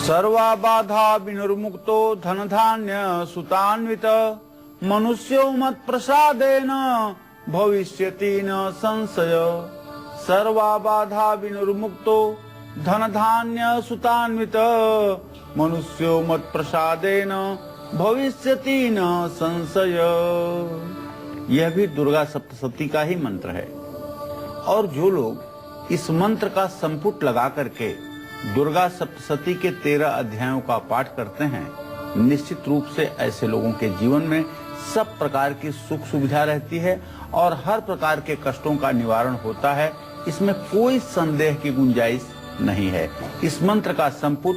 सर्वा बाधा विनिर्मुक्तो धन धान्य सुतान्वित मनुष्यो मत प्रसादेन भविष्यति न संशय। सर्वा बाधा विनिर्मुक्तो धन धान्य सुतान्वित मनुष्यो मत प्रसादेन भविष्यति न संशय। यह भी दुर्गा सप्तशती का ही मंत्र है और जो लोग इस मंत्र का संपुट लगा करके दुर्गा सप्तशती के 13 अध्यायों का पाठ करते हैं, निश्चित रूप से ऐसे लोगों के जीवन में सब प्रकार की सुख सुविधा रहती है और हर प्रकार के कष्टों का निवारण होता है। इसमें कोई संदेह की गुंजाइश नहीं है। इस मंत्र का संपुट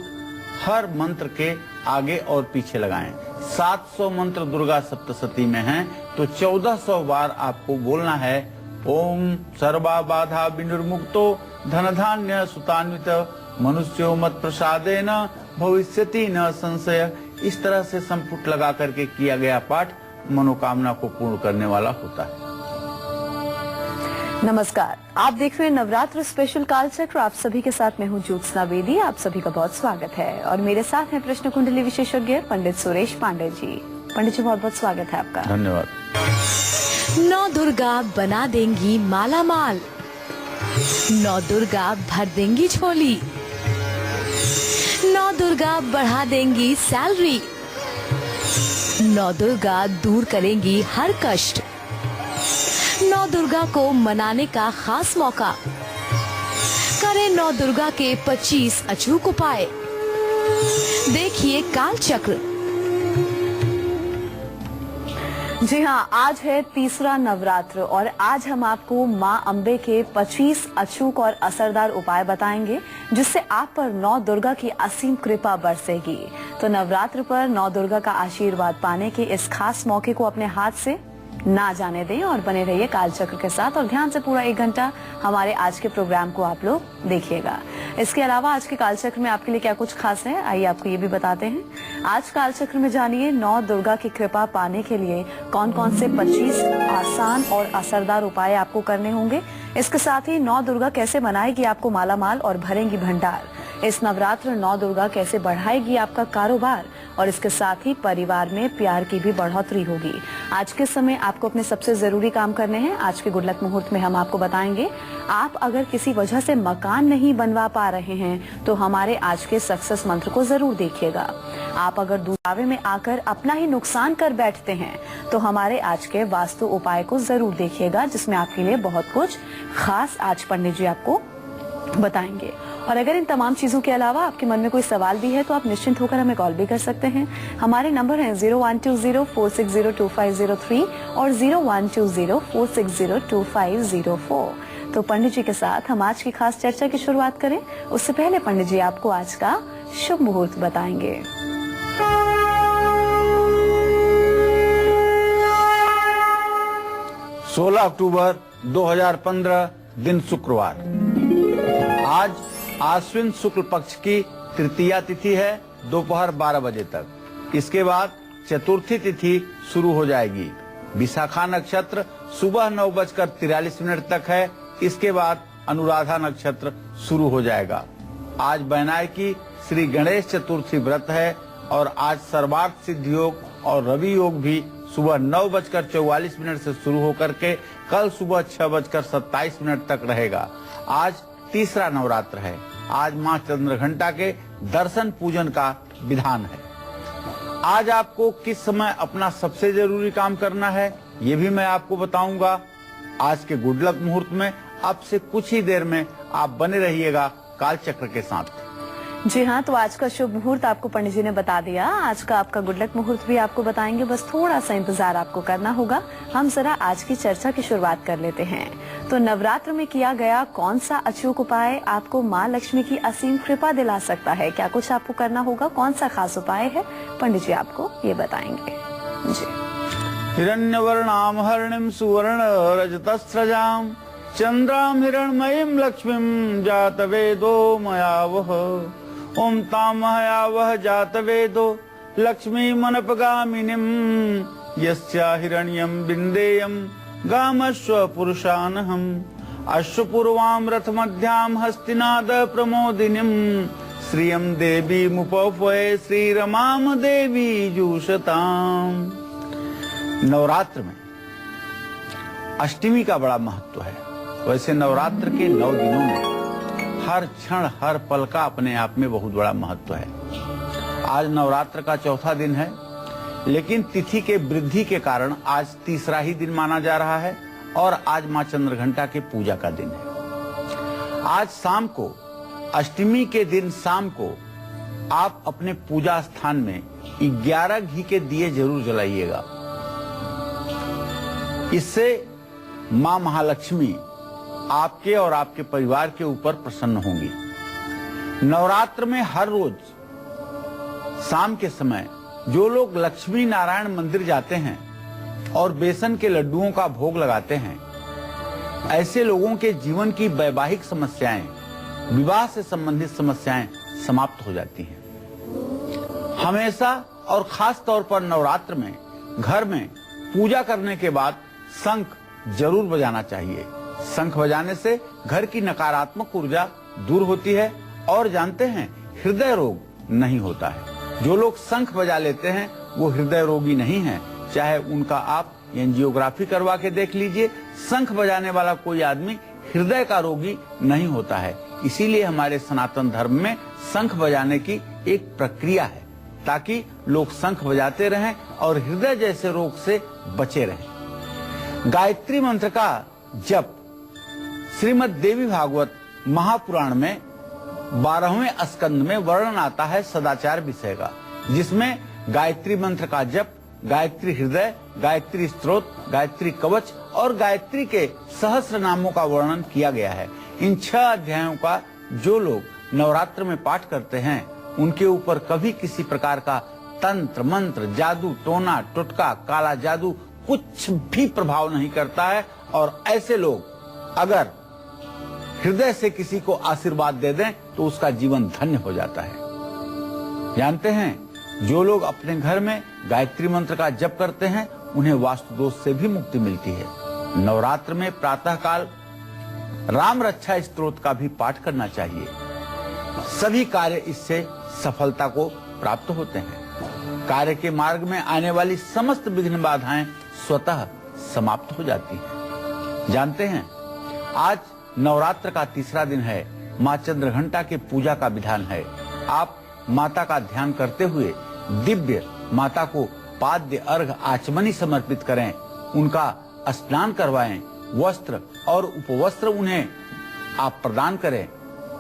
हर मंत्र के आगे और पीछे लगाएं। 700 मंत्र दुर्गा सप्तशती में हैं, तो 1400 बार आपको बोलना है ओम सर्वा बाधा विनिर्मुक्तो धन धान्य सुतान्वित मनुष्यो मत प्रसादेन भविष्यति न संशय। इस तरह से संपुट लगा करके किया गया पाठ मनोकामना को पूर्ण करने वाला होता है। नमस्कार, आप देख रहे हैं नवरात्र स्पेशल कालचक्र। आप सभी के साथ मैं हूं ज्योत्सना बेदी। आप सभी का बहुत स्वागत है और मेरे साथ हैं प्रश्न कुंडली विशेषज्ञ पंडित सुरेश पांडे जी। पंडित जी, बहुत बहुत स्वागत है आपका। धन्यवाद। नौ दुर्गा बना देंगी माला माल, नौ दुर्गा भर देंगी झोली, नौ दुर्गा बढ़ा देंगी सैलरी, नौ दुर्गा दूर करेंगी हर कष्ट, नौ दुर्गा को मनाने का खास मौका, करें नौ दुर्गा के 25 अचूक उपाय। देखिए काल चक्र। जी हाँ, आज है तीसरा नवरात्र और आज हम आपको माँ अम्बे के 25 अचूक और असरदार उपाय बताएंगे जिससे आप पर नौ दुर्गा की असीम कृपा बरसेगी। तो नवरात्र पर नौ दुर्गा का आशीर्वाद पाने के इस खास मौके को अपने हाथ से ना जाने दें और बने रहिए कालचक्र के साथ और ध्यान से पूरा 1 घंटा हमारे आज के प्रोग्राम को आप लोग देखिएगा। इसके अलावा आज के कालचक्र में आपके लिए क्या कुछ खास है, आइए आपको ये भी बताते हैं। आज कालचक्र में जानिए नौ दुर्गा की कृपा पाने के लिए कौन कौन से 25 आसान और असरदार उपाय आपको करने होंगे। इसके साथ ही नौ दुर्गा कैसे बनाएगी आपको मालामाल और भरेंगी भंडार। इस नवरात्र नौ दुर्गा कैसे बढ़ाएगी आपका कारोबार और इसके साथ ही परिवार में प्यार की भी बढ़ोतरी होगी। आज के समय आपको अपने सबसे जरूरी काम करने हैं। आज के गुड लक मुहूर्त में हम आपको बताएंगे, आप अगर किसी वजह से मकान नहीं बनवा पा रहे हैं तो हमारे आज के सक्सेस मंत्र को जरूर देखिएगा। आप अगर दुरावे में आकर अपना ही नुकसान कर बैठते हैं तो हमारे आज के वास्तु उपाय को जरूर देखिएगा, जिसमें आपके लिए बहुत कुछ खास आज पंडित जी आपको बताएंगे। और अगर इन तमाम चीजों के अलावा आपके मन में कोई सवाल भी है तो आप निश्चिंत होकर हमें कॉल भी कर सकते हैं। हमारे नंबर हैं 012046025503 और 012046025504। तो पंडित जी के साथ हम आज की खास चर्चा की शुरुआत करें उससे पहले पंडित जी आपको आज का शुभ मुहूर्त बताएंगे। 16 अक्टूबर 2015 दिन शुक्रवार। आज आश्विन शुक्ल पक्ष की तृतीया तिथि है दोपहर 12 बजे तक। इसके बाद चतुर्थी तिथि शुरू हो जाएगी। विशाखा नक्षत्र सुबह 9:43 तक है। इसके बाद अनुराधा नक्षत्र शुरू हो जाएगा। आज बैनाय की श्री गणेश चतुर्थी व्रत है और आज सर्वार्थ सिद्धि योग और रवि योग भी सुबह 9:44 से शुरू होकर के कल सुबह 6:27 तक रहेगा। आज तीसरा नवरात्र है। आज माँ चंद्रघंटा के दर्शन पूजन का विधान है। आज आपको किस समय अपना सबसे जरूरी काम करना है ये भी मैं आपको बताऊंगा। आज के गुड लक मुहूर्त में अब से कुछ ही देर में आप बने रहिएगा कालचक्र के साथ। जी हाँ, तो आज का शुभ मुहूर्त आपको पंडित जी ने बता दिया। आज का आपका गुड लक मुहूर्त भी आपको बताएंगे, बस थोड़ा सा इंतजार आपको करना होगा। हम जरा आज की चर्चा की शुरुआत कर लेते हैं। तो नवरात्र में किया गया कौन सा अचूक उपाय आपको माँ लक्ष्मी की असीम कृपा दिला सकता है, क्या कुछ आपको करना होगा, कौन सा खास उपाय है, पंडित जी आपको ये बताएंगे। जी। हिरण्यवर्णाम हरिणीं सुवर्ण रजतस्रजाम चंद्राम हिरण्मयीं लक्ष्मीं जातवेदो मयावह ओम तामहयावह जातवेदो लक्ष्मी मनपगामिनीं यस्या हिरण्यं बिंदेयं गामश्व पुरुषानहम् अश्वपूर्वां रथमध्यां हस्तिनाद प्रमोदिनीं श्रियम देवी मुपवये श्री रमाम देवी जूषताम। नवरात्र में अष्टमी का बड़ा महत्व है। वैसे नवरात्र के 9 दिनों में हर क्षण हर पल का अपने आप में बहुत बड़ा महत्व है। आज नवरात्र का चौथा दिन है, लेकिन तिथि के वृद्धि के कारण आज तीसरा ही दिन माना जा रहा है और आज मां चंद्रघंटा के पूजा का दिन है। आज शाम को, अष्टमी के दिन शाम को, आप अपने पूजा स्थान में 11 घी के दिए जरूर जलाइएगा। इससे मां महालक्ष्मी आपके और आपके परिवार के ऊपर प्रसन्न होंगी। नवरात्र में हर रोज शाम के समय जो लोग लक्ष्मी नारायण मंदिर जाते हैं और बेसन के लड्डुओं का भोग लगाते हैं, ऐसे लोगों के जीवन की वैवाहिक समस्याएं, विवाह से संबंधित समस्याएं समाप्त हो जाती हैं। हमेशा और खास तौर पर नवरात्र में घर में पूजा करने के बाद शंख जरूर बजाना चाहिए। शंख बजाने से घर की नकारात्मक ऊर्जा दूर होती है और जानते हैं, हृदय रोग नहीं होता है। जो लोग शंख बजा लेते हैं वो हृदय रोगी नहीं है, चाहे उनका आप एंजियोग्राफी करवा के देख लीजिए। शंख बजाने वाला कोई आदमी हृदय का रोगी नहीं होता है। इसीलिए हमारे सनातन धर्म में शंख बजाने की एक प्रक्रिया है, ताकि लोग शंख बजाते रहें और हृदय जैसे रोग से बचे रहें। गायत्री मंत्र का जप श्रीमद् देवी भागवत महापुराण में 12वें स्कंद में वर्णन आता है सदाचार विषय का, जिसमें गायत्री मंत्र का जप, गायत्री हृदय, गायत्री स्तोत्र, गायत्री कवच और गायत्री के सहस्र नामों का वर्णन किया गया है। इन 6 अध्यायों का जो लोग नवरात्र में पाठ करते हैं, उनके ऊपर कभी किसी प्रकार का तंत्र मंत्र, जादू टोना टोटका, काला जादू कुछ भी प्रभाव नहीं करता है। और ऐसे लोग अगर हृदय से किसी को आशीर्वाद दे दें तो उसका जीवन धन्य हो जाता है। जानते हैं, जो लोग अपने घर में गायत्री मंत्र का जप करते हैं, उन्हें वास्तु दोष से भी मुक्ति मिलती है। नवरात्र में प्रातः काल राम रक्षा स्तोत्र का भी पाठ करना चाहिए। सभी कार्य इससे सफलता को प्राप्त होते हैं। कार्य के मार्ग में आने वाली समस्त विघ्न बाधाएं स्वतः समाप्त हो जाती हैं। जानते हैं, आज नवरात्र का तीसरा दिन है। मां चंद्रघंटा के पूजा का विधान है। आप माता का ध्यान करते हुए दिव्य माता को पाद्य अर्घ आचमनी समर्पित करें, उनका स्नान करवाएं, वस्त्र और उपवस्त्र उन्हें आप प्रदान करें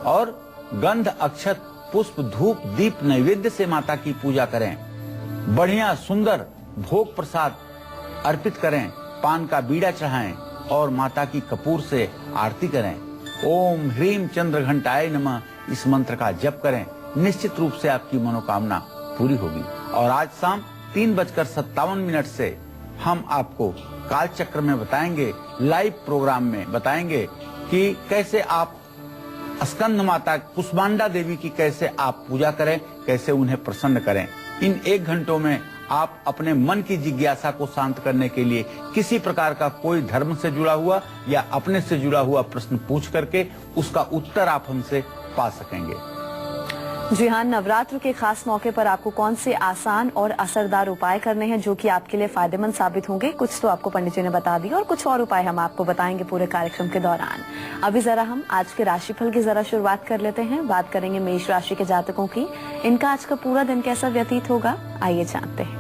और गंध अक्षत पुष्प धूप दीप नैवेद्य से माता की पूजा करें। बढ़िया सुंदर भोग प्रसाद अर्पित करें, पान का बीड़ा चढ़ाएं और माता की कपूर से आरती करें। ओम ह्रीम चंद्रघंटाय नमः इस मंत्र का जप करें। निश्चित रूप से आपकी मनोकामना पूरी होगी। और आज शाम 3:57 से हम आपको काल चक्र में बताएंगे, लाइव प्रोग्राम में बताएंगे कि कैसे आप स्कंद माता कुष्मांडा देवी की कैसे आप पूजा करें, कैसे उन्हें प्रसन्न करें। इन 1 घंटों में आप अपने मन की जिज्ञासा को शांत करने के लिए किसी प्रकार का कोई धर्म से जुड़ा हुआ या अपने से जुड़ा हुआ प्रश्न पूछ करके उसका उत्तर आप हमसे पा सकेंगे। जी हाँ, नवरात्र के खास मौके पर आपको कौन से आसान और असरदार उपाय करने हैं जो कि आपके लिए फायदेमंद साबित होंगे, कुछ तो आपको पंडित जी ने बता दिया और कुछ और उपाय हम आपको बताएंगे पूरे कार्यक्रम के दौरान। अभी जरा हम आज के राशिफल की जरा शुरुआत कर लेते हैं। बात करेंगे मेष राशि के जातकों की। इनका आज का पूरा दिन कैसा व्यतीत होगा, आइए जानते हैं।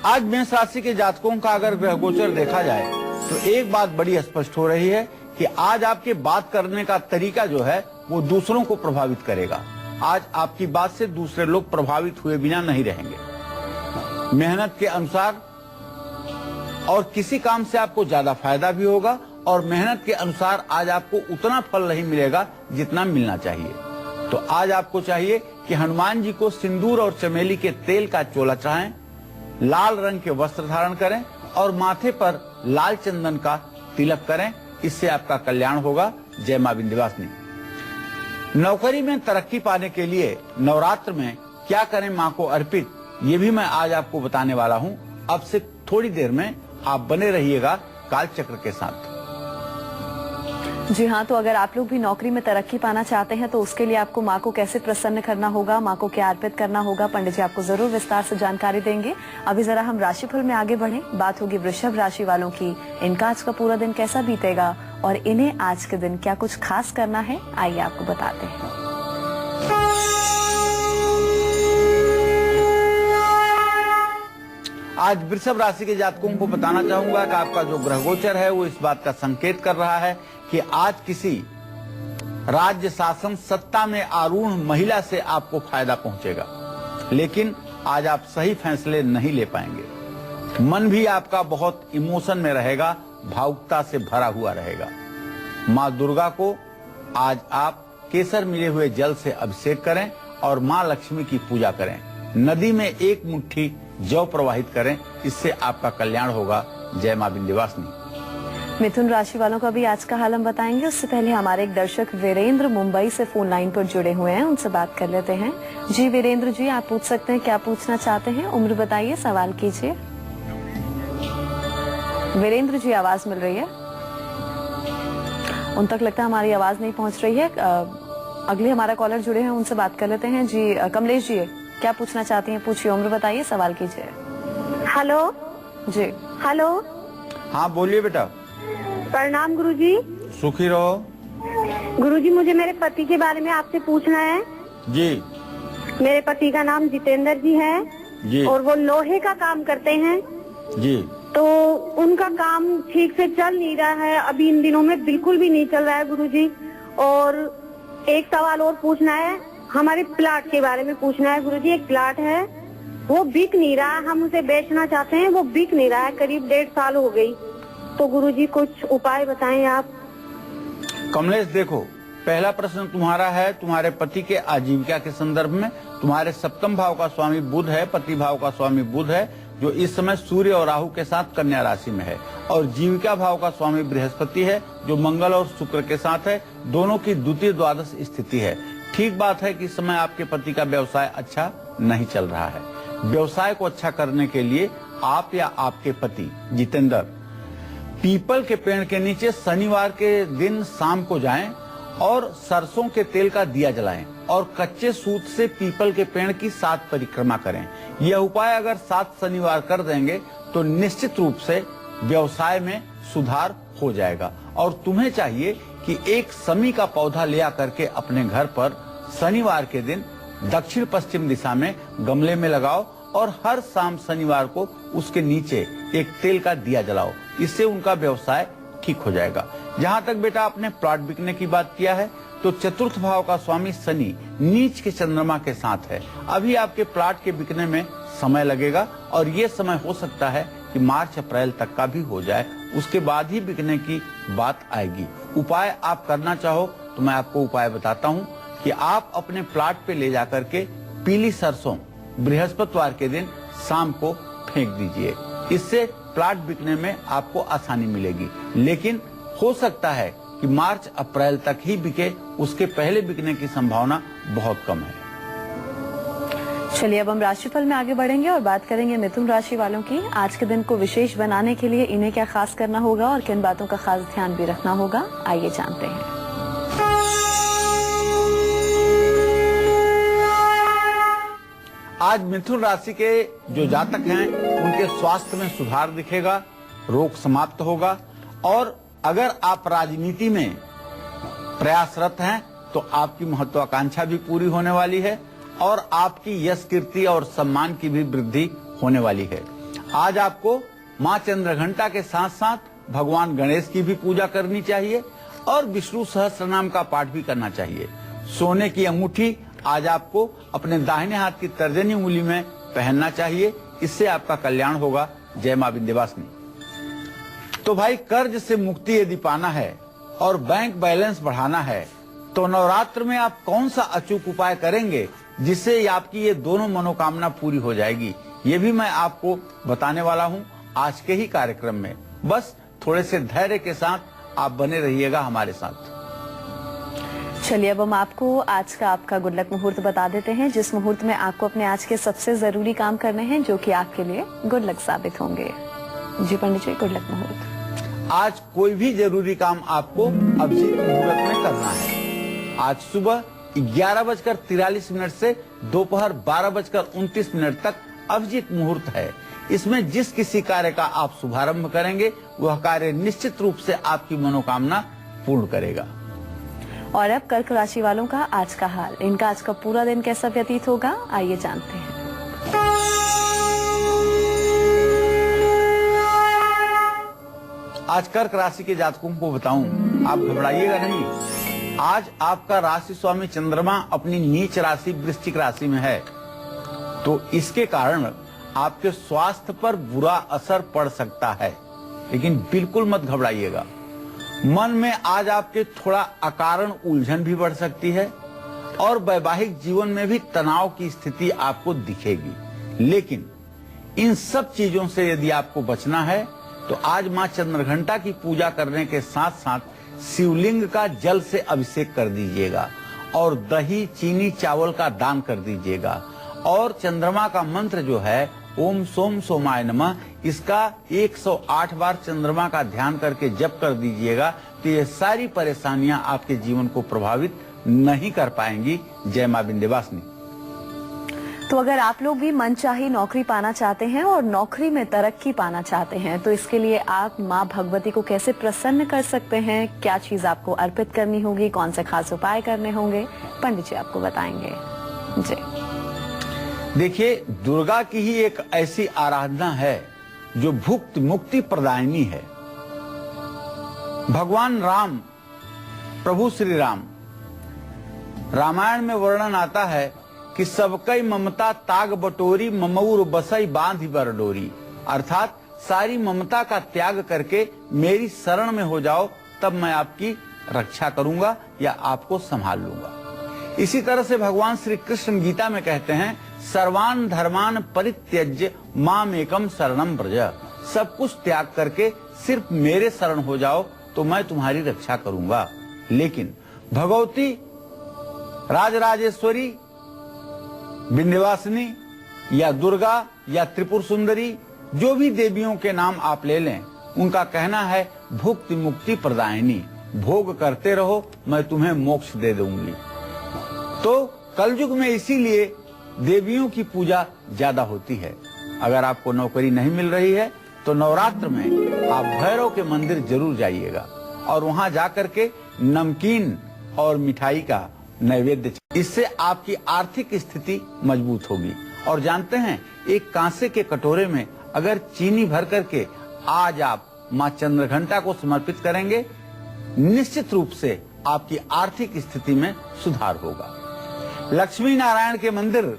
आज मेष राशि के जातकों का अगर ग्रह गोचर देखा जाए तो एक बात बड़ी स्पष्ट हो रही है कि आज आपके बात करने का तरीका जो है वो दूसरों को प्रभावित करेगा। आज आपकी बात से दूसरे लोग प्रभावित हुए बिना नहीं रहेंगे। मेहनत के अनुसार और किसी काम से आपको ज्यादा फायदा भी होगा और मेहनत के अनुसार आज आपको उतना फल नहीं मिलेगा जितना मिलना चाहिए। तो आज आपको चाहिए कि हनुमान जी को सिंदूर और चमेली के तेल का चोला चढ़ाएं, लाल रंग के वस्त्र धारण करें और माथे पर लाल चंदन का तिलक करें। इससे आपका कल्याण होगा। जय मां विंध्यवासिनी। नौकरी में तरक्की पाने के लिए नवरात्र में क्या करें मां को अर्पित, ये भी मैं आज आपको बताने वाला हूं। अब से थोड़ी देर में आप बने रहिएगा काल चक्र के साथ। जी हाँ, तो अगर आप लोग भी नौकरी में तरक्की पाना चाहते हैं तो उसके लिए आपको माँ को कैसे प्रसन्न करना होगा, माँ को क्या अर्पित करना होगा, पंडित जी आपको जरूर विस्तार से जानकारी देंगे। अभी जरा हम राशिफल में आगे बढ़ें। बात होगी वृषभ राशि वालों की। इनका आज का पूरा दिन कैसा बीतेगा और इन्हें आज के दिन क्या कुछ खास करना है, आइए आपको बताते हैं। आज वृषभ राशि के जातकों को बताना चाहूंगा कि आपका जो ग्रह गोचर है वो इस बात का संकेत कर रहा है कि आज किसी राज्य शासन सत्ता में आरूढ़ महिला से आपको फायदा पहुंचेगा, लेकिन आज आप सही फैसले नहीं ले पाएंगे। मन भी आपका बहुत इमोशन में रहेगा, भावुकता से भरा हुआ रहेगा। माँ दुर्गा को आज आप केसर मिले हुए जल से अभिषेक करें और माँ लक्ष्मी की पूजा करें। नदी में एक मुट्ठी जौ प्रवाहित करें, इससे आपका कल्याण होगा। जय माँ विंध्यवासिनी। मिथुन राशि वालों का भी आज का हाल हम बताएंगे। उससे पहले हमारे एक दर्शक वीरेंद्र मुंबई से फोन लाइन पर जुड़े हुए हैं, उनसे बात कर लेते हैं। जी वीरेंद्र जी, आप पूछ सकते हैं, क्या पूछना चाहते हैं, उम्र बताइए, सवाल कीजिए। वीरेंद्र जी, आवाज मिल रही है? उन तक लगता है हमारी आवाज नहीं पहुंच रही है। अगले हमारा कॉलर जुड़े हैं, उनसे बात कर लेते हैं। जी कमलेश जी, क्या पूछना चाहती हैं, पूछिए, उम्र बताइए, सवाल कीजिए। हेलो जी। हेलो, हाँ बोलिए बेटा। प्रणाम गुरुजी। सुखी रहो। गुरुजी, मुझे मेरे पति के बारे में आपसे पूछना है। जी मेरे पति का नाम जितेंद्र जी है जी और वो लोहे का काम करते हैं। जी। तो उनका काम ठीक से चल नहीं रहा है, अभी इन दिनों में बिल्कुल भी नहीं चल रहा है गुरुजी। और एक सवाल और पूछना है, हमारे प्लाट के बारे में पूछना है गुरुजी। एक प्लाट है, वो बिक नहीं रहा, हम उसे बेचना चाहते हैं, वो बिक नहीं रहा है, करीब 1.5 साल हो गई। तो गुरुजी कुछ उपाय बताएं आप। कमलेश देखो, पहला प्रश्न तुम्हारा है तुम्हारे पति के आजीविका के संदर्भ में। तुम्हारे सप्तम भाव का स्वामी बुध है, पति भाव का स्वामी बुध है, जो इस समय सूर्य और राहु के साथ कन्या राशि में है, और जीविका भाव का स्वामी बृहस्पति है, जो मंगल और शुक्र के साथ है। दोनों की द्वितीय द्वादश स्थिति है। ठीक बात है कि इस समय आपके पति का व्यवसाय अच्छा नहीं चल रहा है। व्यवसाय को अच्छा करने के लिए आप या आपके पति जितेंद्र पीपल के पेड़ के नीचे शनिवार के दिन शाम को जाएं और सरसों के तेल का दिया जलाएं और कच्चे सूत से पीपल के पेड़ की 7 परिक्रमा करें। यह उपाय अगर 7 शनिवार कर देंगे तो निश्चित रूप से व्यवसाय में सुधार हो जाएगा। और तुम्हें चाहिए कि एक समी का पौधा ले आकर के अपने घर पर शनिवार के दिन दक्षिण पश्चिम दिशा में गमले में लगाओ और हर शाम शनिवार को उसके नीचे एक तेल का दिया जलाओ। इससे उनका व्यवसाय ठीक हो जाएगा। जहाँ तक बेटा आपने प्लॉट बिकने की बात किया है, तो चतुर्थ भाव का स्वामी शनि नीच के चंद्रमा के साथ है। अभी आपके प्लॉट के बिकने में समय लगेगा और ये समय हो सकता है कि मार्च अप्रैल तक का भी हो जाए, उसके बाद ही बिकने की बात आएगी। उपाय आप करना चाहो तो मैं आपको उपाय बताता हूँ कि आप अपने प्लॉट पे ले जाकर के पीली सरसों बृहस्पतिवार के दिन शाम को फेंक दीजिए। इससे प्लॉट बिकने में आपको आसानी मिलेगी, लेकिन हो सकता है कि मार्च अप्रैल तक ही बिके, उसके पहले बिकने की संभावना बहुत कम है। चलिए अब हम राशिफल में आगे बढ़ेंगे और बात करेंगे मिथुन राशि वालों की। आज के दिन को विशेष बनाने के लिए इन्हें क्या खास करना होगा और किन बातों का खास ध्यान भी रखना होगा, आइए जानते हैं। आज मिथुन राशि के जो जातक हैं उनके स्वास्थ्य में सुधार दिखेगा, रोग समाप्त होगा। और अगर आप राजनीति में प्रयासरत हैं तो आपकी महत्वाकांक्षा भी पूरी होने वाली है और आपकी यश कीर्ति और सम्मान की भी वृद्धि होने वाली है। आज आपको मां चंद्रघंटा के साथ साथ भगवान गणेश की भी पूजा करनी चाहिए और विष्णु सहस्त्रनाम का पाठ भी करना चाहिए। सोने की अंगूठी आज आपको अपने दाहिने हाथ की तर्जनी उंगली में पहनना चाहिए, इससे आपका कल्याण होगा। जय मां विंध्यवासिनी। तो भाई, कर्ज से मुक्ति यदि पाना है और बैंक बैलेंस बढ़ाना है तो नवरात्र में आप कौन सा अचूक उपाय करेंगे जिससे आपकी ये दोनों मनोकामना पूरी हो जाएगी, ये भी मैं आपको बताने वाला हूं आज के ही कार्यक्रम में। बस थोड़े से धैर्य के साथ आप बने रहिएगा हमारे साथ। चलिए अब हम आपको आज का आपका गुड लक मुहूर्त बता देते हैं, जिस मुहूर्त में आपको अपने आज के सबसे जरूरी काम करने हैं जो कि आपके लिए गुड लक साबित होंगे। जी पंडित जी, गुड लक मुहूर्त। आज कोई भी जरूरी काम आपको अभिजीत मुहूर्त में करना है। आज सुबह 11:43 से दोपहर 12:29 तक अभिजीत मुहूर्त है। इसमें जिस किसी कार्य का आप शुभारंभ करेंगे वह कार्य निश्चित रूप से आपकी मनोकामना पूर्ण करेगा। और अब कर्क राशि वालों का आज का हाल, इनका आज का पूरा दिन कैसा व्यतीत होगा, आइए जानते हैं। आज कर्क राशि के जातकों को बताऊं, आप घबराइएगा नहीं। आज आपका राशि स्वामी चंद्रमा अपनी नीच राशि वृश्चिक राशि में है, तो इसके कारण आपके स्वास्थ्य पर बुरा असर पड़ सकता है, लेकिन बिल्कुल मत घबराइएगा। मन में आज आपके थोड़ा अकारण उलझन भी बढ़ सकती है और वैवाहिक जीवन में भी तनाव की स्थिति आपको दिखेगी। लेकिन इन सब चीजों से यदि आपको बचना है तो आज मां चंद्रघंटा की पूजा करने के साथ साथ शिवलिंग का जल से अभिषेक कर दीजिएगा और दही चीनी चावल का दान कर दीजिएगा। और चंद्रमा का मंत्र जो है ओम सोम सोमाय नमः, इसका 108 बार चंद्रमा का ध्यान करके जप कर दीजिएगा, तो ये सारी परेशानियां आपके जीवन को प्रभावित नहीं कर पाएंगी। जय मां विंध्यवासिनी। तो अगर आप लोग भी मनचाही नौकरी पाना चाहते हैं और नौकरी में तरक्की पाना चाहते हैं तो इसके लिए आप मां भगवती को कैसे प्रसन्न कर सकते हैं, क्या चीज आपको अर्पित करनी होगी, कौन से खास उपाय करने होंगे, पंडित जी आपको बताएंगे। जी देखिए, दुर्गा की ही एक ऐसी आराधना है जो भुक्त मुक्ति प्रदायिनी है। भगवान राम, प्रभु श्री राम, रामायण में वर्णन आता है कि सबकई ममता ताग बटोरी ममऊर बसई बांधी बरडोरी, अर्थात सारी ममता का त्याग करके मेरी शरण में हो जाओ, तब मैं आपकी रक्षा करूंगा या आपको संभाल लूंगा। इसी तरह से भगवान श्री कृष्ण गीता में कहते हैं सर्वान धर्मान परित्यज्य मामेकम शरणम व्रज, सब कुछ त्याग करके सिर्फ मेरे शरण हो जाओ तो मैं तुम्हारी रक्षा करूंगा। लेकिन भगवती राजराजेश्वरी, विंध्यवासिनी या दुर्गा या त्रिपुर सुंदरी, जो भी देवियों के नाम आप ले लें, उनका कहना है भुक्ति मुक्ति प्रदायिनी, भोग करते रहो मैं तुम्हें मोक्ष दे दूंगी। तो कलयुग में इसीलिए देवियों की पूजा ज्यादा होती है। अगर आपको नौकरी नहीं मिल रही है तो नवरात्र में आप भैरव के मंदिर जरूर जाइएगा और वहां जाकर के नमकीन और मिठाई का नैवेद्य, इससे आपकी आर्थिक स्थिति मजबूत होगी। और जानते हैं, एक कांसे के कटोरे में अगर चीनी भर करके आज आप मां चंद्रघंटा को समर्पित करेंगे, निश्चित रूप से आपकी आर्थिक स्थिति में सुधार होगा। लक्ष्मी नारायण के मंदिर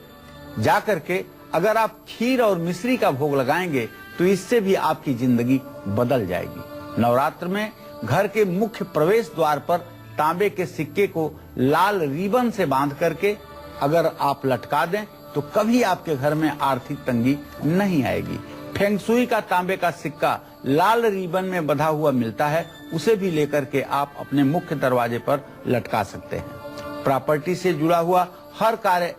जाकर के अगर आप खीर और मिश्री का भोग लगाएंगे तो इससे भी आपकी जिंदगी बदल जाएगी। नवरात्र में घर के मुख्य प्रवेश द्वार पर तांबे के सिक्के को लाल रिबन से बांध करके अगर आप लटका दें तो कभी आपके घर में आर्थिक तंगी नहीं आएगी। फेंगशुई का तांबे का सिक्का लाल रिबन में बंधा हुआ मिलता है, उसे भी लेकर के आप अपने मुख्य दरवाजे पर लटका सकते हैं। प्रॉपर्टी से जुड़ा हुआ हर कार्य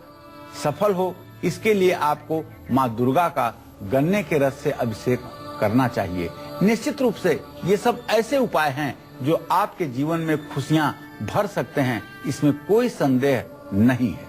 सफल हो, इसके लिए आपको मां दुर्गा का गन्ने के रस से अभिषेक करना चाहिए। निश्चित रूप से ये सब ऐसे उपाय हैं जो आपके जीवन में खुशियां भर सकते हैं, इसमें कोई संदेह नहीं है।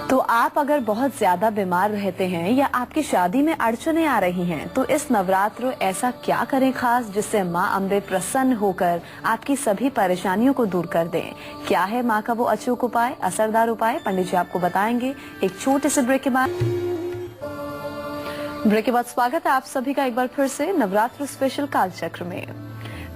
तो आप अगर बहुत ज्यादा बीमार रहते हैं या आपकी शादी में अड़चने आ रही हैं, तो इस नवरात्र ऐसा क्या करें खास जिससे मां अम्बे प्रसन्न होकर आपकी सभी परेशानियों को दूर कर दें? क्या है मां का वो अचूक उपाय, असरदार उपाय, पंडित जी आपको बताएंगे एक छोटे से ब्रेक के बाद। ब्रेक के बाद स्वागत है आप सभी का एक बार फिर से नवरात्र स्पेशल कालचक्र में।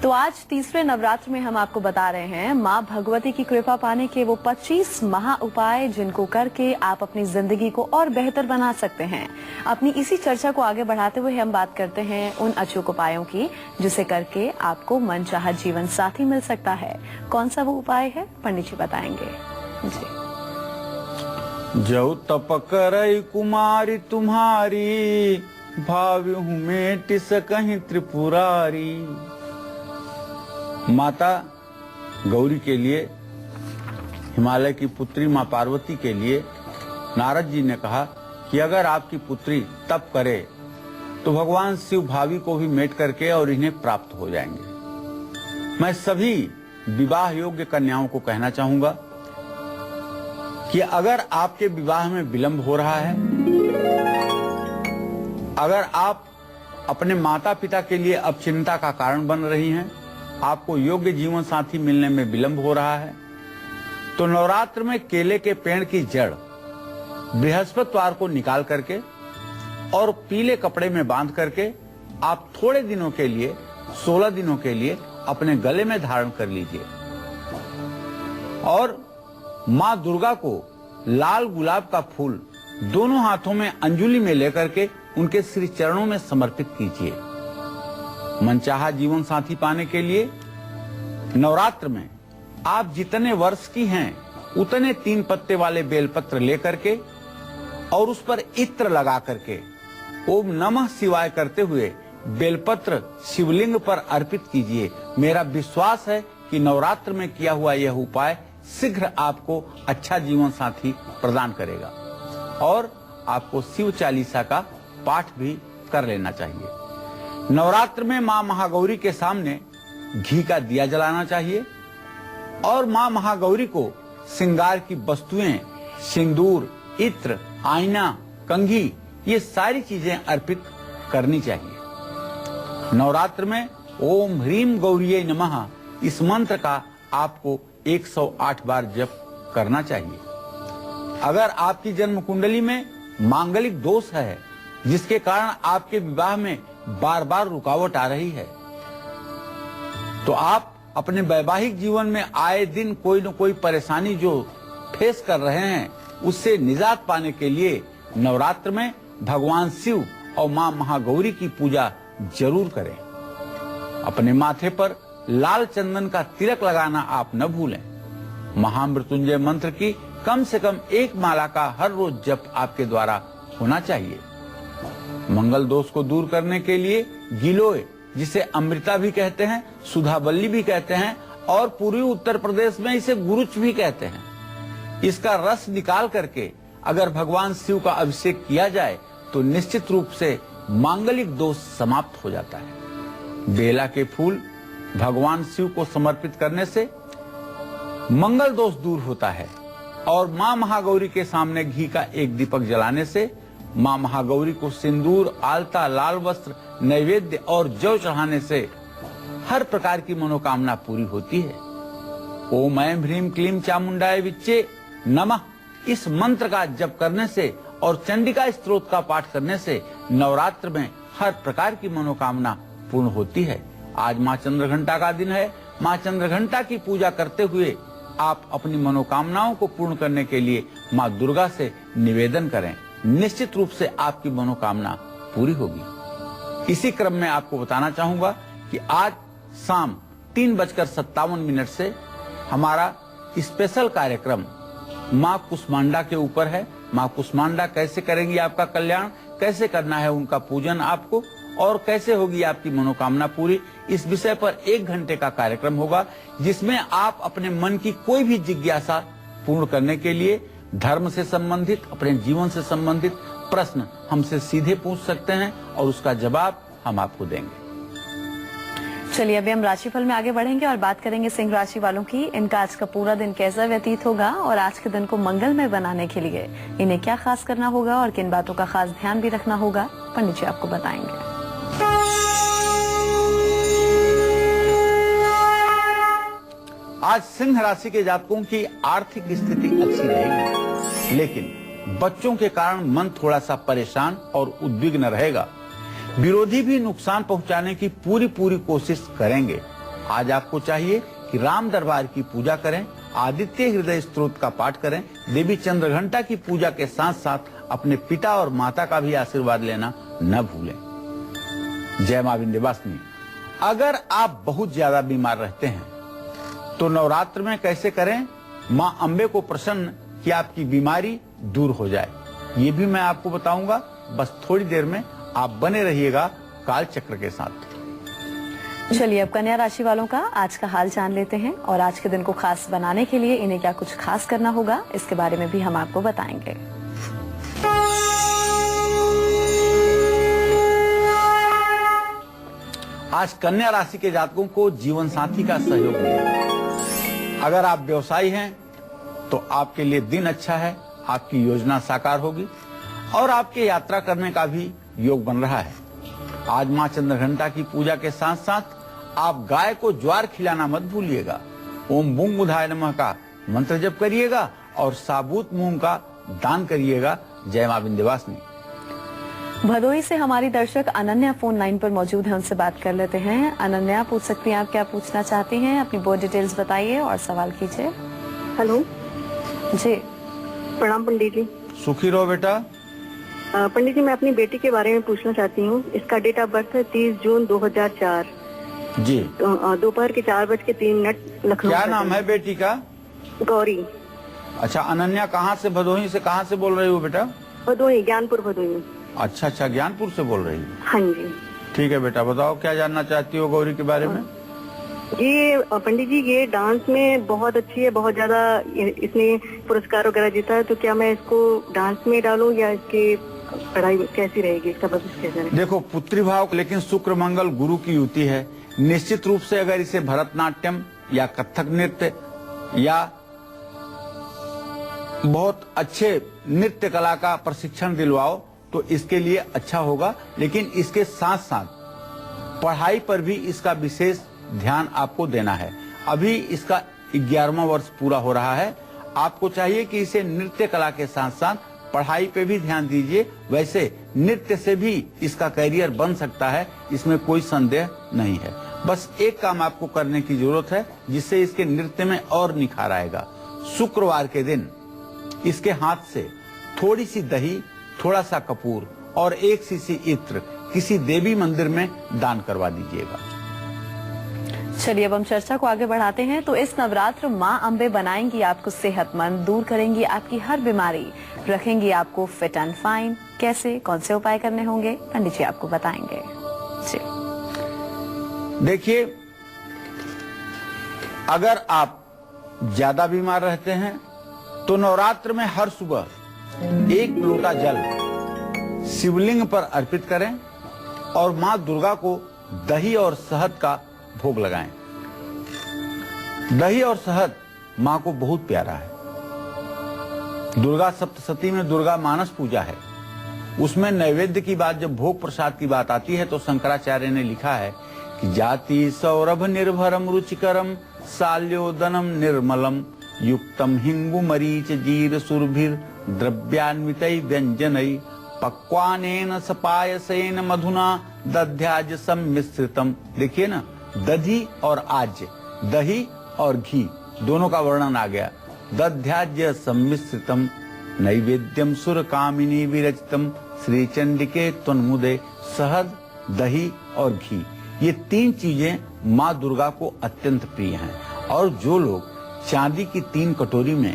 तो आज तीसरे नवरात्र में हम आपको बता रहे हैं मां भगवती की कृपा पाने के वो 25 महा उपाय जिनको करके आप अपनी जिंदगी को और बेहतर बना सकते हैं। अपनी इसी चर्चा को आगे बढ़ाते हुए हम बात करते हैं उन अचूक उपायों की जिसे करके आपको मनचाहा जीवन साथी मिल सकता है। कौन सा वो उपाय है, पंडित जी बताएंगे। जी। जो तप करई कुमारी तुम्हारी, भाव्यु मेट सकहीं त्रिपुरारी। माता गौरी के लिए, हिमालय की पुत्री मां पार्वती के लिए नारद जी ने कहा कि अगर आपकी पुत्री तप करे तो भगवान शिव भावी को भी मेट करके और इन्हें प्राप्त हो जाएंगे। मैं सभी विवाह योग्य कन्याओं को कहना चाहूंगा कि अगर आपके विवाह में विलंब हो रहा है, अगर आप अपने माता पिता के लिए अब चिंता का कारण बन रही हैं, आपको योग्य जीवन साथी मिलने में विलंब हो रहा है, तो नवरात्र में केले के पेड़ की जड़ बृहस्पतिवार को निकाल करके और पीले कपड़े में बांध करके आप थोड़े दिनों के लिए 16 दिनों के लिए अपने गले में धारण कर लीजिए और मां दुर्गा को लाल गुलाब का फूल दोनों हाथों में अंजुलि में लेकर के उनके श्री चरणों में समर्पित कीजिए। मनचाहा जीवन साथी पाने के लिए नवरात्र में आप जितने वर्ष की हैं उतने 3 पत्ते वाले बेलपत्र लेकर के और उस पर इत्र लगा करके ओम नमः शिवाय करते हुए बेलपत्र शिवलिंग पर अर्पित कीजिए। मेरा विश्वास है कि नवरात्र में किया हुआ यह उपाय शीघ्र आपको अच्छा जीवन साथी प्रदान करेगा और आपको शिव चालीसा का पाठ भी कर लेना चाहिए। नवरात्र में मां महागौरी के सामने घी का दिया जलाना चाहिए और मां महागौरी को श्रृंगार की वस्तुएं, सिंदूर, इत्र, आईना, कंघी, ये सारी चीजें अर्पित करनी चाहिए। नवरात्र में ओम ह्रीम गौरीये नमः इस मंत्र का आपको 108 बार जप करना चाहिए। अगर आपकी जन्म कुंडली में मांगलिक दोष है जिसके कारण आपके विवाह में बार बार रुकावट आ रही है, तो आप अपने वैवाहिक जीवन में आए दिन कोई न कोई परेशानी जो फेस कर रहे हैं उससे निजात पाने के लिए नवरात्र में भगवान शिव और मां महागौरी की पूजा जरूर करें। अपने माथे पर लाल चंदन का तिलक लगाना आप न भूलें। महामृत्युंजय मंत्र की कम से कम 1 माला का हर रोज जप आपके द्वारा होना चाहिए। मंगल दोष को दूर करने के लिए गिलोय, जिसे अमृता भी कहते हैं, सुधाबल्ली भी कहते हैं और पूर्वी उत्तर प्रदेश में इसे गुरुच भी कहते हैं, इसका रस निकाल करके अगर भगवान शिव का अभिषेक किया जाए तो निश्चित रूप से मांगलिक दोष समाप्त हो जाता है। बेला के फूल भगवान शिव को समर्पित करने से मंगल दोष दूर होता है और मां महागौरी के सामने घी का एक दीपक जलाने से मां महागौरी को सिंदूर, आलता, लाल वस्त्र, नैवेद्य और जौ चढ़ाने से हर प्रकार की मनोकामना पूरी होती है। ओम ऐं ह्रीं क्लीं चामुंडाय विच्चे नमः इस मंत्र का जप करने से और चंडिका स्तोत्र का पाठ करने से नवरात्र में हर प्रकार की मनोकामना पूर्ण होती है। आज मां चंद्रघंटा का दिन है। मां चंद्रघंटा की पूजा करते हुए आप अपनी मनोकामनाओं को पूर्ण करने के लिए मां दुर्गा से निवेदन करें। निश्चित रूप से आपकी मनोकामना पूरी होगी। इसी क्रम में आपको बताना चाहूंगा कि आज शाम 3:57 से हमारा स्पेशल कार्यक्रम मां कुष्मांडा के ऊपर है। मां कुष्मांडा कैसे करेंगी आपका कल्याण, कैसे करना है उनका पूजन आपको और कैसे होगी आपकी मनोकामना पूरी, इस विषय पर 1 घंटे का कार्यक्रम होगा जिसमें आप अपने मन की कोई भी जिज्ञासा पूर्ण करने के लिए धर्म से संबंधित, अपने जीवन से संबंधित प्रश्न हमसे सीधे पूछ सकते हैं और उसका जवाब हम आपको देंगे। चलिए अभी हम राशिफल में आगे बढ़ेंगे और बात करेंगे सिंह राशि वालों की। इनका आज का पूरा दिन कैसा व्यतीत होगा और आज के दिन को मंगलमय बनाने के लिए इन्हें क्या खास करना होगा और किन बातों का खास ध्यान भी रखना होगा, पंडित जी आपको बताएंगे। आज सिंह राशि के जातकों की आर्थिक स्थिति अच्छी रहेगी, लेकिन बच्चों के कारण मन थोड़ा सा परेशान और उद्विग्न रहेगा। विरोधी भी नुकसान पहुंचाने की पूरी कोशिश करेंगे। आज आपको चाहिए कि राम दरबार की पूजा करें, आदित्य हृदय स्तोत्र का पाठ करें, देवी चंद्रघंटा की पूजा के साथ साथ अपने पिता और माता का भी आशीर्वाद लेना न भूलें। जय मां विंध्यवासिनी। अगर आप बहुत ज्यादा बीमार रहते हैं तो नवरात्र में कैसे करें मां अंबे को प्रसन्न कि आपकी बीमारी दूर हो जाए, ये भी मैं आपको बताऊंगा। बस थोड़ी देर में आप बने रहिएगा काल चक्र के साथ। चलिए अब कन्या राशि वालों का आज का हाल जान लेते हैं और आज के दिन को खास बनाने के लिए इन्हें क्या कुछ खास करना होगा, इसके बारे में भी हम आपको बताएंगे। आज कन्या राशि के जातकों को जीवन साथी का सहयोग मिलेगा। अगर आप व्यवसायी हैं तो आपके लिए दिन अच्छा है, आपकी योजना साकार होगी और आपके यात्रा करने का भी योग बन रहा है। आज मां चंद्रघंटा की पूजा के साथ साथ आप गाय को ज्वार खिलाना मत भूलिएगा। ओम बुंग बुधाय नमः का मंत्र जप करिएगा और साबुत मूंग का दान करिएगा। जय मां विंध्यवासिनी। भदोही से हमारी दर्शक अनन्या फोन लाइन पर मौजूद है, उनसे बात कर लेते हैं। अनन्या, पूछ सकती हैं आप क्या पूछना चाहती हैं? अपनी बोर्ड डिटेल्स बताइए और सवाल कीजिए। हेलो जी, प्रणाम पंडित जी। सुखी रहो बेटा। पंडित जी, मैं अपनी बेटी के बारे में पूछना चाहती हूँ। इसका डेट ऑफ बर्थ है 30 जून 2004। जी, दोपहर के 4:03 लखनऊ। क्या नाम है बेटी का? गौरी। अच्छा अनन्या, कहाँ से, भदोही से कहाँ से बोल रही हो बेटा? भदोही, ज्ञानपुर भदोही। अच्छा, ज्ञानपुर से बोल रही हो। हाँ जी। ठीक है बेटा, बताओ क्या जानना चाहती हो गौरी के बारे में? ये पंडित जी, ये डांस में बहुत अच्छी है, बहुत ज्यादा इसने पुरस्कार वगैरह जीता है, तो क्या मैं इसको डांस में डालूं या इसकी पढ़ाई कैसी रहेगी, इसका भविष्य कैसा रहेगा? देखो, पुत्री भाव लेकिन शुक्र मंगल गुरु की युति है। निश्चित रूप से अगर इसे भरतनाट्यम या कथक नृत्य या बहुत अच्छे नृत्य कला का प्रशिक्षण दिलवाओ तो इसके लिए अच्छा होगा। लेकिन इसके साथ साथ पढ़ाई पर भी इसका विशेष ध्यान आपको देना है। अभी इसका 11वां वर्ष पूरा हो रहा है। आपको चाहिए कि इसे नृत्य कला के साथ साथ पढ़ाई पे भी ध्यान दीजिए। वैसे नृत्य से भी इसका करियर बन सकता है, इसमें कोई संदेह नहीं है। बस एक काम आपको करने की जरूरत है जिससे इसके नृत्य में और निखार आएगा। शुक्रवार के दिन इसके हाथ से थोड़ी सी दही, थोड़ा सा कपूर और 1 शीशी इत्र किसी देवी मंदिर में दान करवा दीजिएगा। चलिए अब हम चर्चा को आगे बढ़ाते हैं। तो इस नवरात्र माँ अम्बे बनाएंगी आपको सेहतमंद, दूर करेंगी आपकी हर बीमारी, रखेंगी आपको फिट एंड फाइन। कैसे, कौन से उपाय करने होंगे, पंडित जी आपको बताएंगे। जी देखिए, अगर आप ज्यादा बीमार रहते हैं तो नवरात्र में हर सुबह 1 लोटा जल शिवलिंग पर अर्पित करें और मां दुर्गा को दही और शहद का भोग लगाएं। दही और शहद मां को बहुत प्यारा है। दुर्गा सप्तशती में दुर्गा मानस पूजा है, उसमें नैवेद्य की बात, जब भोग प्रसाद की बात आती है तो शंकराचार्य ने लिखा है कि जाति सौरभ निर्भरम रुचिकरम साल्योदनम निर्मलम युक्तम हिंगु मरीच जीर सुरभिर द्रव्यान्वितै व्यंजनೈ पक्वानेन सपायसेन मधुना दध्याज सम्मिश्रितम। देखिए ना, दधी और आज्य, दही और घी दोनों का वर्णन आ गया। दध्याज्य सम्मिश्रितम नैवेद्यम सुर कामिनी विरचितम श्री चंडिके तन्मुदे। शहद, दही और घी, ये 3 चीजें माँ दुर्गा को अत्यंत प्रिय हैं। और जो लोग चांदी की 3 कटोरी में,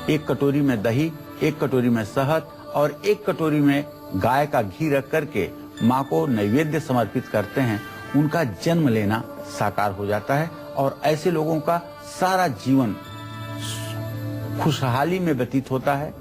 1 कटोरी में दही, 1 कटोरी में शहद और 1 कटोरी में गाय का घी रख करके माँ को नैवेद्य समर्पित करते हैं, उनका जन्म लेना साकार हो जाता है और ऐसे लोगों का सारा जीवन खुशहाली में व्यतीत होता है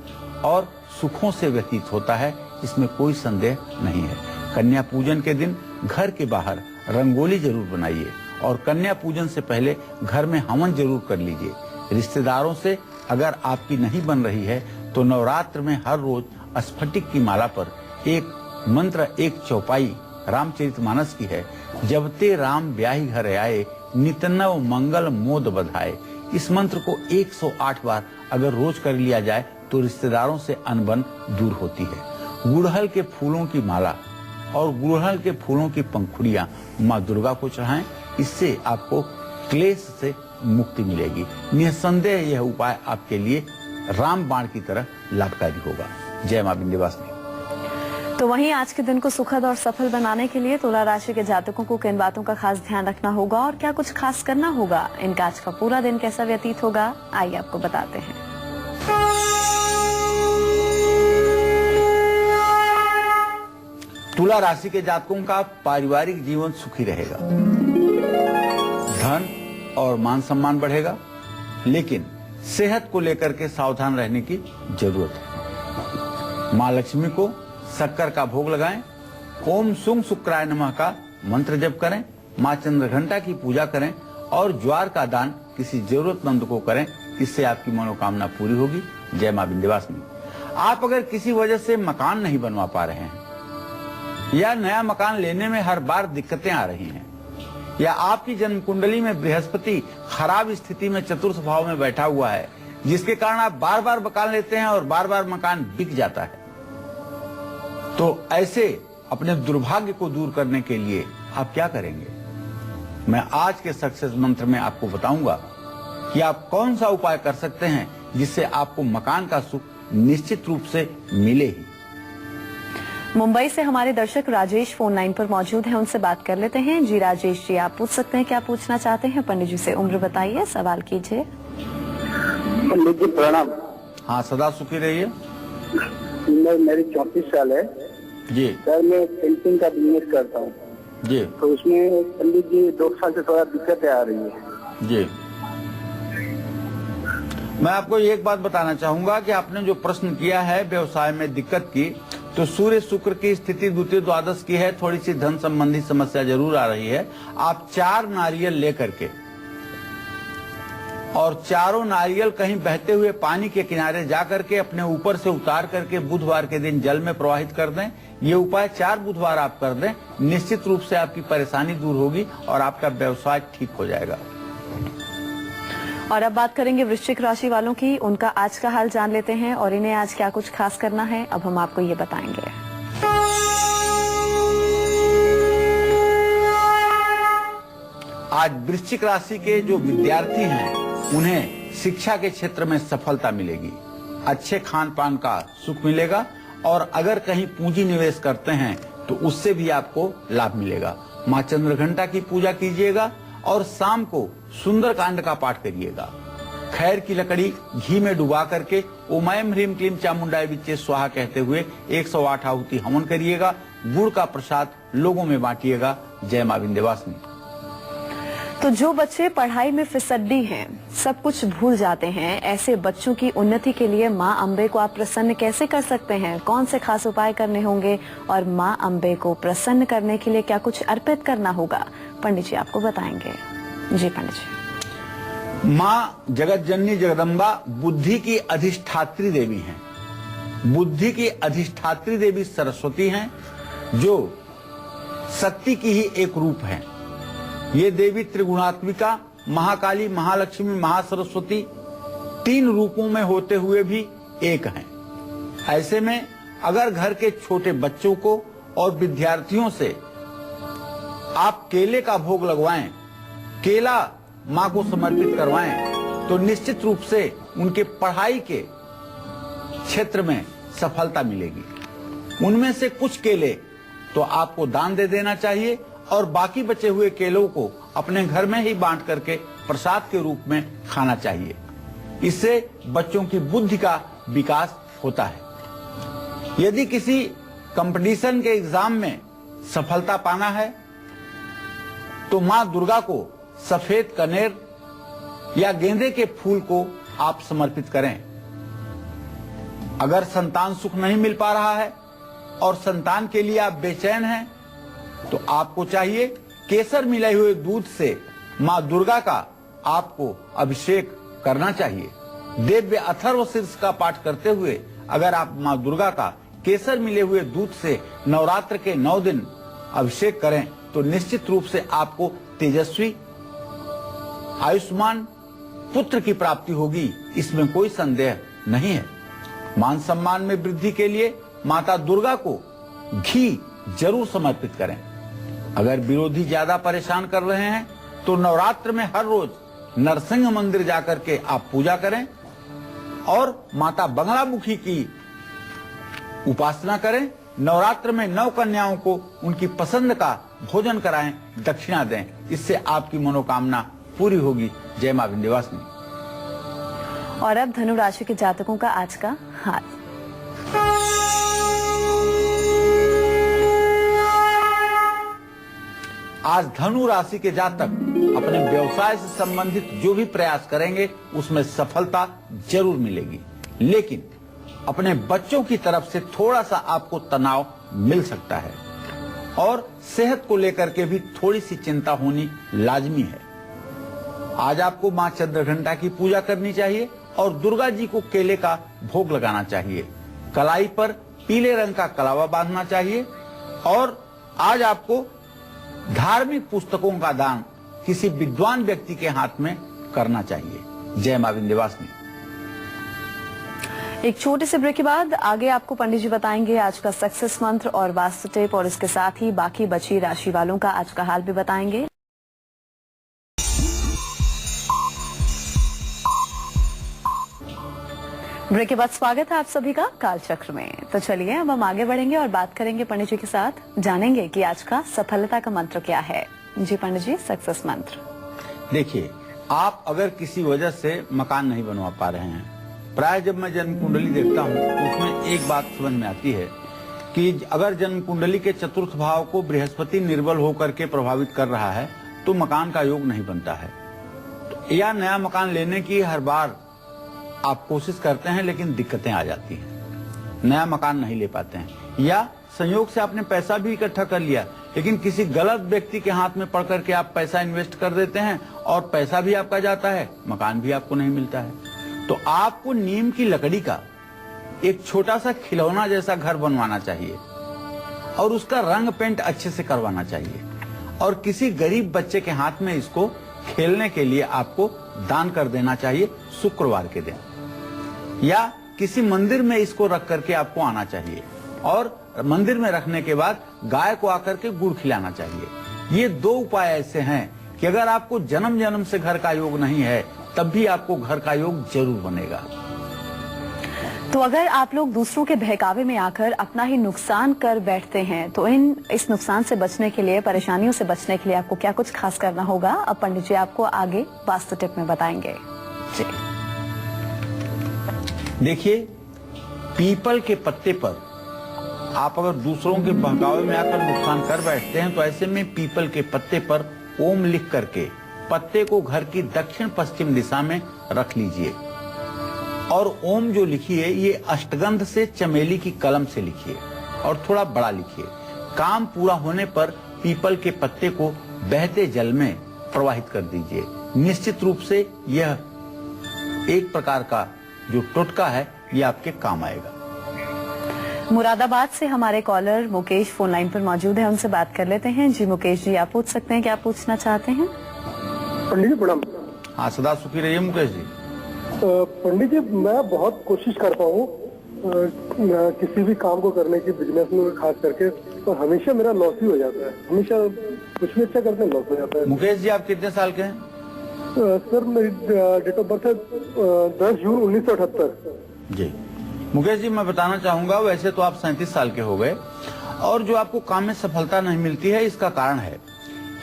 और सुखों से व्यतीत होता है। इसमें कोई संदेह नहीं है। कन्या पूजन के दिन घर के बाहर रंगोली जरूर बनाइए और कन्या पूजन से पहले घर में हवन जरूर कर लीजिए। रिश्तेदारों से अगर आपकी नहीं बन रही है तो नवरात्र में हर रोज स्फटिक की माला पर एक मंत्र, एक चौपाई रामचरितमानस की है, जब ते राम ब्याही घर आए नित नव मंगल मोद बधाए। इस मंत्र को 108 बार अगर रोज कर लिया जाए तो रिश्तेदारों से अनबन दूर होती है। गुड़हल के फूलों की माला और गुड़हल के फूलों की पंखुड़ियां माँ दुर्गा को चढ़ाएं, इससे आपको क्लेश से मुक्ति मिलेगी। निसंदेह यह उपाय आपके लिए रामबाण की तरह लाभकारी होगा। जय मां विंध्यवासिनी। तो वहीं आज के दिन को सुखद और सफल बनाने के लिए तुला राशि के जातकों को किन बातों का खास ध्यान रखना होगा और क्या कुछ खास करना होगा, इनका आज का पूरा दिन कैसा व्यतीत होगा, आइए आपको बताते हैं। तुला राशि के जातकों का पारिवारिक जीवन सुखी रहेगा, धन और मान सम्मान बढ़ेगा, लेकिन सेहत को लेकर के सावधान रहने की जरूरत है। माँ लक्ष्मी को शक्कर का भोग लगाएं, ओम सुंग शुक्राय नमः का मंत्र जप करें, माँ चंद्रघंटा की पूजा करें और ज्वार का दान किसी जरूरतमंद को करें। इससे आपकी मनोकामना पूरी होगी। जय माँ विंध्यवासिनी। आप अगर किसी वजह से मकान नहीं बनवा पा रहे हैं या नया मकान लेने में हर बार दिक्कतें आ रही हैं या आपकी जन्म कुंडली में बृहस्पति खराब स्थिति में चतुर्थ भाव में बैठा हुआ है, जिसके कारण आप बार बार मकान लेते हैं और बार बार मकान बिक जाता है, तो ऐसे अपने दुर्भाग्य को दूर करने के लिए आप क्या करेंगे? मैं आज के सक्सेस मंत्र में आपको बताऊंगा कि आप कौन सा उपाय कर सकते हैं जिससे आपको मकान का सुख निश्चित रूप से मिले ही। मुंबई से हमारे दर्शक राजेश फोन लाइन पर मौजूद हैं, उनसे बात कर लेते हैं। जी राजेश जी, आप पूछ सकते हैं, क्या पूछना चाहते हैं? पंडित जी से उम्र बताइए, सवाल कीजिए। पंडित जी प्रणाम। हाँ, सदा सुखी रहिए। उम्र मेरी 34 साल है जी। सर, मैं पेंटिंग का बिजनेस करता हूँ जी। तो उसमें पंडित जी 2 साल से थोड़ा दिक्कतें आ रही है जी। मैं आपको एक बात बताना चाहूंगा कि आपने जो प्रश्न किया है व्यवसाय में दिक्कत की, तो सूर्य शुक्र की स्थिति द्वितीय द्वादश की है, थोड़ी सी धन संबंधी समस्या जरूर आ रही है। आप 4 नारियल लेकर के और चारों नारियल कहीं बहते हुए पानी के किनारे जाकर के अपने ऊपर से उतार करके बुधवार के दिन जल में प्रवाहित कर दें। ये उपाय 4 बुधवार आप कर दें, निश्चित रूप से आपकी परेशानी दूर होगी और आपका व्यवसाय ठीक हो जाएगा। और अब बात करेंगे वृश्चिक राशि वालों की। उनका आज का हाल जान लेते हैं और इन्हें आज क्या कुछ खास करना है, अब हम आपको ये बताएंगे। आज वृश्चिक राशि के जो विद्यार्थी हैं उन्हें शिक्षा के क्षेत्र में सफलता मिलेगी, अच्छे खान पान का सुख मिलेगा और अगर कहीं पूंजी निवेश करते हैं तो उससे भी आपको लाभ मिलेगा। माँ चंद्रघंटा की पूजा कीजिएगा और शाम को सुंदरकांड का पाठ करिएगा। खैर की लकड़ी घी में डुबा करके ओम ऐं ह्रीं क्लीं चामुंडाय विच्चे स्वाहा कहते हुए 108 आहुति हवन करिएगा। गुड़ का प्रसाद लोगों में बांटिएगा। जय माँ विंध्यवासिनी। तो जो बच्चे पढ़ाई में फिसड्डी हैं, सब कुछ भूल जाते हैं, ऐसे बच्चों की उन्नति के लिए माँ अम्बे को आप प्रसन्न कैसे कर सकते हैं? कौन से खास उपाय करने होंगे और माँ अम्बे को प्रसन्न करने के लिए क्या कुछ अर्पित करना होगा? पंडित जी आपको बताएंगे। जी पंडित जी। माँ जगत जननी जगदम्बा बुद्धि की अधिष्ठात्री देवी हैं। बुद्धि की अधिष्ठात्री देवी सरस्वती हैं, जो शक्ति की ही एक रूप है। ये देवी त्रिगुणात्मिका, महाकाली, महालक्ष्मी, महासरस्वती 3 रूपों में होते हुए भी एक हैं। ऐसे में अगर घर के छोटे बच्चों को और विद्यार्थियों से आप केले का भोग लगवाएं, केला माँ को समर्पित करवाएं, तो निश्चित रूप से उनके पढ़ाई के क्षेत्र में सफलता मिलेगी। उनमें से कुछ केले तो आपको दान दे देना चाहिए और बाकी बचे हुए केलों को अपने घर में ही बांट करके प्रसाद के रूप में खाना चाहिए। इससे बच्चों की बुद्धि का विकास होता है। यदि किसी कंपटीशन के एग्जाम में सफलता पाना है तो माँ दुर्गा को सफेद कनेर या गेंदे के फूल को आप समर्पित करें। अगर संतान सुख नहीं मिल पा रहा है और संतान के लिए आप बेचैन हैं तो आपको चाहिए केसर मिले हुए दूध से माँ दुर्गा का आपको अभिषेक करना चाहिए। दिव्य अथर्व शीर्ष का पाठ करते हुए अगर आप माँ दुर्गा का केसर मिले हुए दूध से नवरात्र के 9 दिन अभिषेक करें तो निश्चित रूप से आपको तेजस्वी आयुष्मान पुत्र की प्राप्ति होगी, इसमें कोई संदेह नहीं है। मान सम्मान में वृद्धि के लिए माता दुर्गा को घी जरूर समर्पित करें। अगर विरोधी ज्यादा परेशान कर रहे हैं तो नवरात्र में हर रोज नरसिंह मंदिर जाकर के आप पूजा करें और माता बंगलामुखी की उपासना करें। नवरात्र में 9 कन्याओं को उनकी पसंद का भोजन कराएं, दक्षिणा दें, इससे आपकी मनोकामना पूरी होगी। जय मां विंध्यवासिनी। और अब धनु राशि के जातकों का आज का हाल। आज धनु राशि के जातक अपने व्यवसाय से संबंधित जो भी प्रयास करेंगे उसमें सफलता जरूर मिलेगी, लेकिन अपने बच्चों की तरफ से थोड़ा सा आपको तनाव मिल सकता है और सेहत को लेकर के भी थोड़ी सी चिंता होनी लाजमी है। आज आपको मां चंद्रघंटा की पूजा करनी चाहिए और दुर्गा जी को केले का भोग लगाना चाहिए। कलाई पर पीले रंग का कलावा बांधना चाहिए और आज आपको धार्मिक पुस्तकों का दान किसी विद्वान व्यक्ति के हाथ में करना चाहिए। जय मां विंध्यवासिनी। एक छोटे से ब्रेक के बाद आगे आपको पंडित जी बताएंगे आज का सक्सेस मंत्र और वास्तु टिप, और इसके साथ ही बाकी बची राशि वालों का आज का हाल भी बताएंगे। ब्रेक के बाद स्वागत है आप सभी का कालचक्र में। तो चलिए अब हम आगे बढ़ेंगे और बात करेंगे पंडित जी के साथ, जानेंगे कि आज का सफलता का मंत्र क्या है। जी पंडित जी, सक्सेस मंत्र। देखिए, आप अगर किसी वजह से मकान नहीं बनवा पा रहे हैं, प्राय जब मैं जन्म कुंडली देखता हूँ तो उसमें एक बात समझ में आती है कि अगर जन्म कुंडली के चतुर्थ भाव को बृहस्पति निर्बल होकर के प्रभावित कर रहा है तो मकान का योग नहीं बनता है। तो या नया मकान लेने की हर बार आप कोशिश करते हैं लेकिन दिक्कतें आ जाती हैं, नया मकान नहीं ले पाते हैं, या संयोग से आपने पैसा भी इकट्ठा कर लिया लेकिन किसी गलत व्यक्ति के हाथ में पड़ करके आप पैसा इन्वेस्ट कर देते हैं और पैसा भी आपका जाता है, मकान भी आपको नहीं मिलता है। तो आपको नीम की लकड़ी का एक छोटा सा खिलौना जैसा घर बनवाना चाहिए और उसका रंग पेंट अच्छे से करवाना चाहिए और किसी गरीब बच्चे के हाथ में इसको खेलने के लिए आपको दान कर देना चाहिए शुक्रवार के दिन, या किसी मंदिर में इसको रख करके आपको आना चाहिए और मंदिर में रखने के बाद गाय को आकर के गुड़ खिलाना चाहिए। ये दो उपाय ऐसे हैं कि अगर आपको जन्म जन्म से घर का योग नहीं है तब भी आपको घर का योग जरूर बनेगा। तो अगर आप लोग दूसरों के बहकावे में आकर अपना ही नुकसान कर बैठते हैं तो इस नुकसान से बचने के लिए, परेशानियों से बचने के लिए आपको क्या कुछ खास करना होगा, अब पंडित जी आपको आगे वास्तु टिप में बताएंगे। जी देखिए, पीपल के पत्ते पर आप अगर दूसरों के बहकावे में आकर नुकसान कर बैठते हैं तो ऐसे में पीपल के पत्ते पर ओम लिख करके पत्ते को घर की दक्षिण पश्चिम दिशा में रख लीजिए और ओम जो लिखिए ये अष्टगंध से चमेली की कलम से लिखिए और थोड़ा बड़ा लिखिए। काम पूरा होने पर पीपल के पत्ते को बहते जल में प्रवाहित कर दीजिए। निश्चित रूप से यह एक प्रकार का जो टोटका है ये आपके काम आएगा। मुरादाबाद से हमारे कॉलर मुकेश फोन लाइन पर मौजूद है, उनसे बात कर लेते हैं। जी मुकेश जी, आप पूछ सकते हैं, क्या पूछना चाहते हैं? पंडित जी प्रणाम। हाँ, सदा सुखी रहिए मुकेश जी। पंडित जी, मैं बहुत कोशिश करता हूँ किसी भी काम को करने की, बिजनेस में खास करके, तो हमेशा मेरा लॉस ही हो जाता है। हमेशा कुछ भी अच्छा करते हैं लॉस हो जाता है। मुकेश जी, आप कितने साल के हैं? सर, मेरी डेट ऑफ बर्थ है 10 जून 1978। जी मुकेश जी, मैं बताना चाहूंगा, वैसे तो आप 37 साल के हो गए और जो आपको काम में सफलता नहीं मिलती है इसका कारण है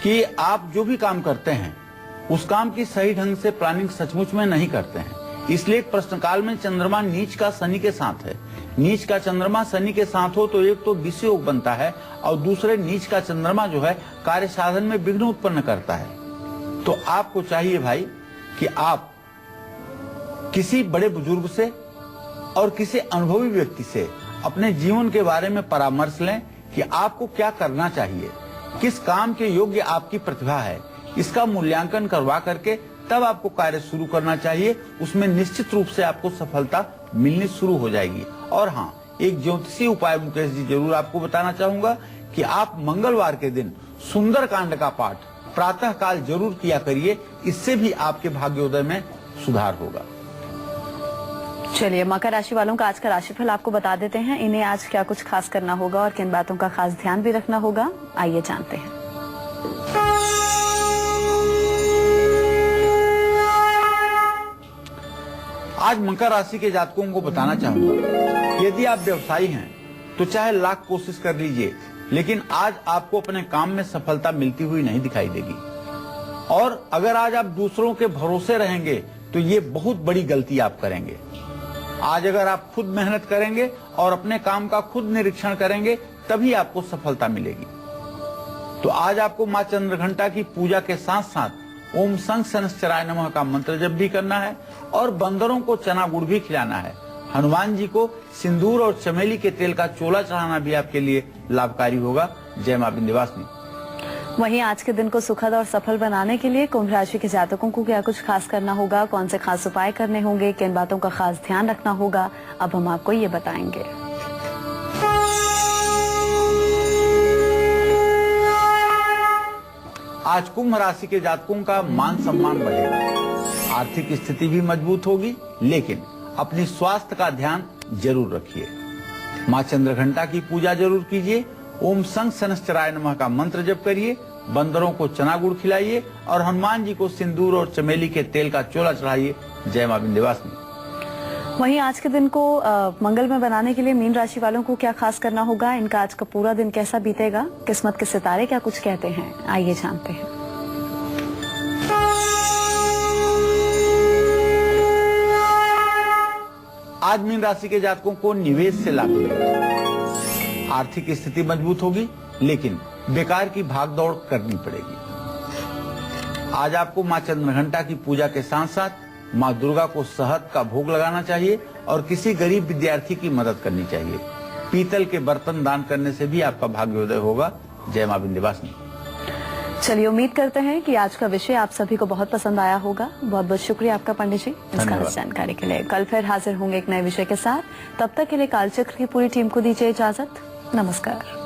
कि आप जो भी काम करते हैं उस काम की सही ढंग से प्लानिंग सचमुच में नहीं करते हैं। इसलिए प्रश्नकाल में चंद्रमा नीच का शनि के साथ है। नीच का चंद्रमा शनि के साथ हो तो एक तो विषयोग बनता है और दूसरे नीच का चंद्रमा जो है कार्य साधन में विघ्न उत्पन्न करता है। तो आपको चाहिए भाई कि आप किसी बड़े बुजुर्ग से और किसी अनुभवी व्यक्ति से अपने जीवन के बारे में परामर्श लें कि आपको क्या करना चाहिए, किस काम के योग्य आपकी प्रतिभा है, इसका मूल्यांकन करवा करके तब आपको कार्य शुरू करना चाहिए। उसमें निश्चित रूप से आपको सफलता मिलनी शुरू हो जाएगी। और हाँ, एक ज्योतिषीय उपाय मुकेश जी जरूर आपको बताना चाहूंगा कि आप मंगलवार के दिन सुंदर कांड का पाठ प्रातः काल जरूर किया करिए, इससे भी आपके भाग्योदय में सुधार होगा। चलिए, मकर राशि वालों का आज का राशिफल आपको बता देते हैं। इन्हें आज क्या कुछ खास करना होगा और किन बातों का खास ध्यान भी रखना होगा, आइए जानते हैं। आज मकर राशि के जातकों को बताना चाहूंगा, यदि आप व्यवसायी हैं तो चाहे लाख कोशिश कर लीजिए लेकिन आज आपको अपने काम में सफलता मिलती हुई नहीं दिखाई देगी। और अगर आज आप दूसरों के भरोसे रहेंगे तो ये बहुत बड़ी गलती आप करेंगे। आज अगर आप खुद मेहनत करेंगे और अपने काम का खुद निरीक्षण करेंगे तभी आपको सफलता मिलेगी। तो आज आपको मां चंद्रघंटा की पूजा के साथ साथ ओम संग शनश्चराय नमः का मंत्र जप भी करना है और बंदरों को चना गुड़ भी खिलाना है। हनुमान जी को सिंदूर और चमेली के तेल का चोला चढ़ाना भी आपके लिए लाभकारी होगा। जय मां विंध्यवासिनी। वहीं आज के दिन को सुखद और सफल बनाने के लिए कुंभ राशि के जातकों को क्या कुछ खास करना होगा, कौन से खास उपाय करने होंगे, किन बातों का खास ध्यान रखना होगा, अब हम आपको ये बताएंगे। आज कुंभ राशि के जातकों का मान सम्मान बढ़ेगा, आर्थिक स्थिति भी मजबूत होगी, लेकिन अपनी स्वास्थ्य का ध्यान जरूर रखिए। मां चंद्रघंटा की पूजा जरूर कीजिए। ओम संग सनश्चराय नमः का मंत्र जप करिए। बंदरों को चना गुड़ खिलाइए और हनुमान जी को सिंदूर और चमेली के तेल का चोला चढ़ाइए। जय मां विंध्यवासिनी। वहीं आज के दिन को मंगलमय बनाने के लिए मीन राशि वालों को क्या खास करना होगा, इनका आज का पूरा दिन कैसा बीतेगा, किस्मत के सितारे क्या कुछ कहते हैं, आइए जानते हैं। आज मीन राशि के जातकों को निवेश से लाभ मिलेगा। आर्थिक स्थिति मजबूत होगी, लेकिन बेकार की भागदौड़ करनी पड़ेगी। आज आपको मां चंद्रघंटा की पूजा के साथ साथ मां दुर्गा को शहद का भोग लगाना चाहिए और किसी गरीब विद्यार्थी की मदद करनी चाहिए। पीतल के बर्तन दान करने से भी आपका भाग्योदय होगा। जय मां विंध्यवासिनी। चलिए, उम्मीद करते हैं कि आज का विषय आप सभी को बहुत पसंद आया होगा। बहुत बहुत शुक्रिया आपका पंडित जी इस खास जानकारी के लिए। कल फिर हाजिर होंगे एक नए विषय के साथ। तब तक के लिए कालचक्र की पूरी टीम को दीजिए इजाजत। नमस्कार।